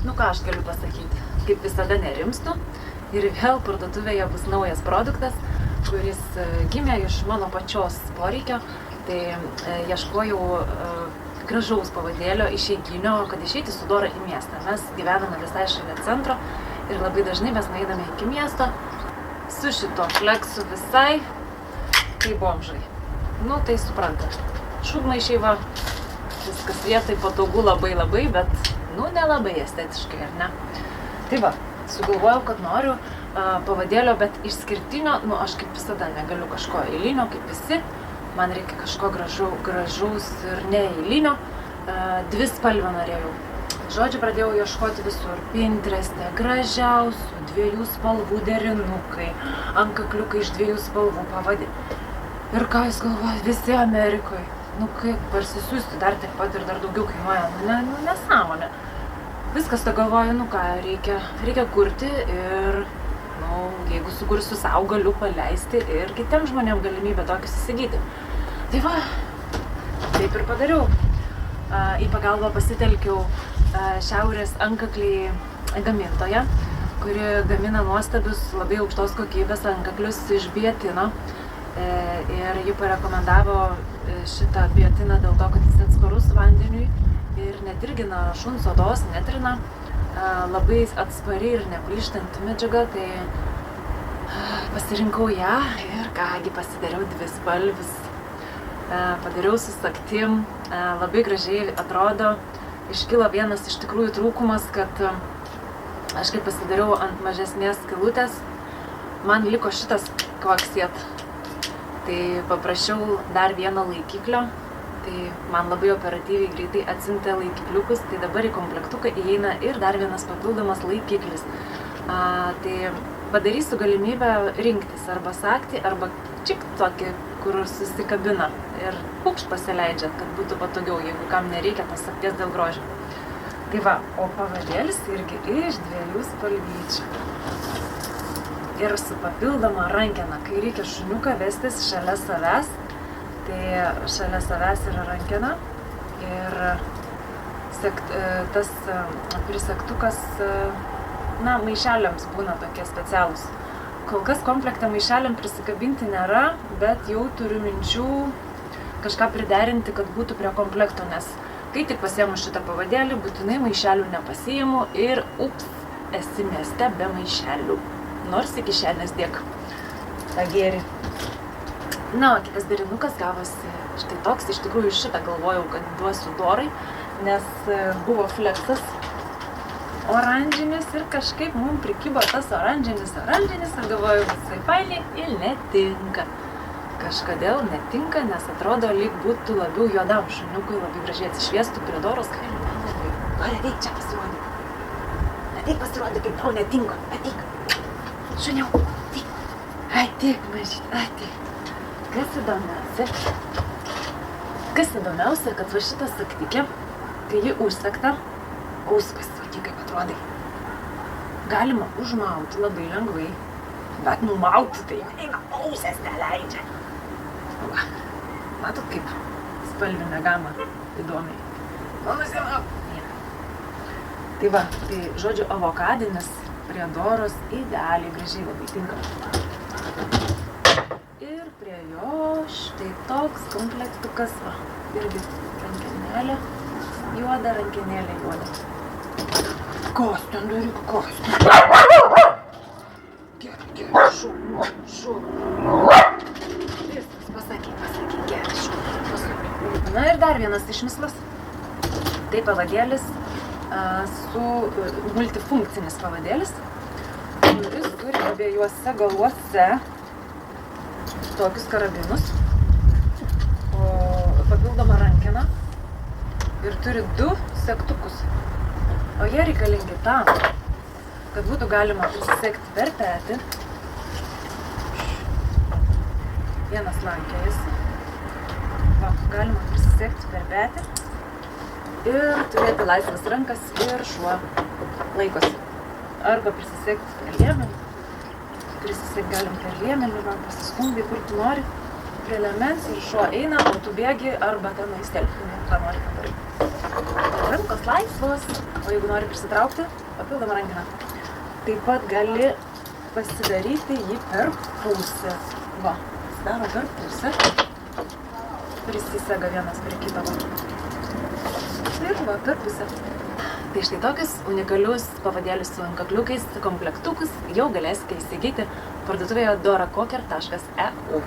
Nu ką aš galiu pasakyti, kaip visada nerimstu ir vėl parduotuvėje bus naujas produktas, kuris gimė iš mano pačios poreikio. Tai ieškojau gražaus pavadėlio išeiginio, kad išeiti su Dora į miestą. Mes gyvename visai šalia centro ir labai dažnai mes nueiname iki miesto su šito fleksu visai kaip bomžai. Nu tai suprantat, šūdmaišiai va, viskas vietai patogu labai, bet nu nelabai estetiškai, ar ne? Tai va, sugalvojau, kad noriu pavadėlio, bet išskirtinio, nu aš kaip visada negaliu kažko eilinio, kaip visi. Man reikia kažko gražaus ir neeilinio. Dvispalvę norėjau. Žodžiu, pradėjau ieškoti visur. Pintereste, gražiausių 2 spalvų derinukai, antkakliukai iš 2 spalvų pavadė. Ir ką jūs galvojate, visi Amerikoje. Nu kaip parsisiųsti, dar tiek pat ir dar daugiau kainuoja. Nu nesąmonė. Viskas to galvoju, nu ką, reikia kurti ir jeigu sukursiu savo, galiu paleisti ir kitiems žmonėms galimybę tokius įsigyti. Tai va, taip ir padariau. Į pagalbą pasitelkiau Šiaurės antkakliai gamintoją, kuri gamina nuostabius labai aukštos kokybės antkaklius iš biotino. Ir ji parekomendavo šitą biotiną dėl to, kad jis atsparus vandeniui ir nedirgina šuns odos, netrina. Labai atspari ir neplyštanti medžiaga, tai pasirinkau ją ir kągi pasidariau dvispalvis. Padariau su sagtim, labai gražiai atrodo. Iškilo vienas iš tikrųjų trūkumas, kad aš kai pasidariau ant mažesnės skylutės, man liko šitas kvaksėt. Tai paprašiau dar vieno laikiklio. Tai man labai operatyviai greitai atsiuntė laikikliukus, tai dabar į komplektuką įeina ir dar vienas papildomas laikiklis. Tai padarysiu galimybę rinktis arba sagtį, arba čik tokį, kur susikabina ir pukšt pasileidžia, kad būtų patogiau, jeigu kam nereikia tos sagties dėl grožio. Tai va, o pavadėlis irgi iš 2 spalvyčių. Ir su papildoma rankena, kai reikia šuniuką vestis šalia savęs, tai šalia savęs yra rankena ir tas prisegtukas, maišeliams būna tokie specialūs. Kol kas komplekte maišeliam prisikabinti nėra, bet jau turiu minčių kažką priderinti, kad būtų prie komplekto, nes kai tik pasiimu šitą pavadėlį, būtinai maišelių nepasiimu ir esi mieste be maišelių. Nors iki kišenės dėk tą gėrį. Na, o kitas derinukas gavosi štai toks. Iš tikrųjų šitą galvojau, kad duosiu Dorai, nes buvo fleksas oranžinis ir kažkaip mums prikibo tas oranžinis ir galvoju, visai failiai ir netinka. Kažkodėl netinka, nes atrodo, lyg būtų labiau juodam šuniukui, labai gražiai atsišviestų prie Doros kailio. Dora, ateik čia pasirodyk. Ateik pasirodyk, kaip tau netinka. Ateik. Šuniau, ateik. Ateik, mažyt, ateik. Kas įdomiausia, kad va šitą sagtikę, kai ji užsegta, pasirodyk, kaip atrodai. Galima užmauti labai lengvai, bet numauti tai neina, ausės neleidžia. Va, matot kaip spalvinę gamą įdomiai. Nusimauk. Tai va, tai žodžiu avokadinis prie Doros idealiai gražiai labai tinka. Ir prie jo štai toks komplektukas, va, irgi rankenėlė juoda, rankenėlė juoda. Kas ten daryk, kas ten? Gerai, šūnu. Viskas, pasakyk, gerai, šūnu. Na ir dar vienas išmislas. Tai pavadėlis su multifunkcinis pavadėlis, kuris turi abiejuose galuose tokius karabinus, papildomą rankeną ir turi 2 segtukus. O jie reikalingi tam, kad būtų galima prisisegti per petį. Vienas lankėjasi. Va, galima prisisegti per petį ir turėti laisvas rankas ir šuo laikosi. Arba prisisegti per liemenį. Prisisegti galim per liemenį, va, pasiskumdai, kur tu nori. Prie liemens ir šuo eina, o tu bėgi arba tenai stelfinį, ką nori padaryti. Rankos laisvos, o jeigu nori prisitraukti, papildomą rankeną. Taip pat gali pasidaryti jį per pusę. Va, pasidaro per pusę. Prisisega vienas prie kito. Ir va, per pusę. Tai štai tokius unikalius pavadėlius su antkakliukais, komplektukus jau galėsite įsigyti parduotuvėje dorakoker.eu.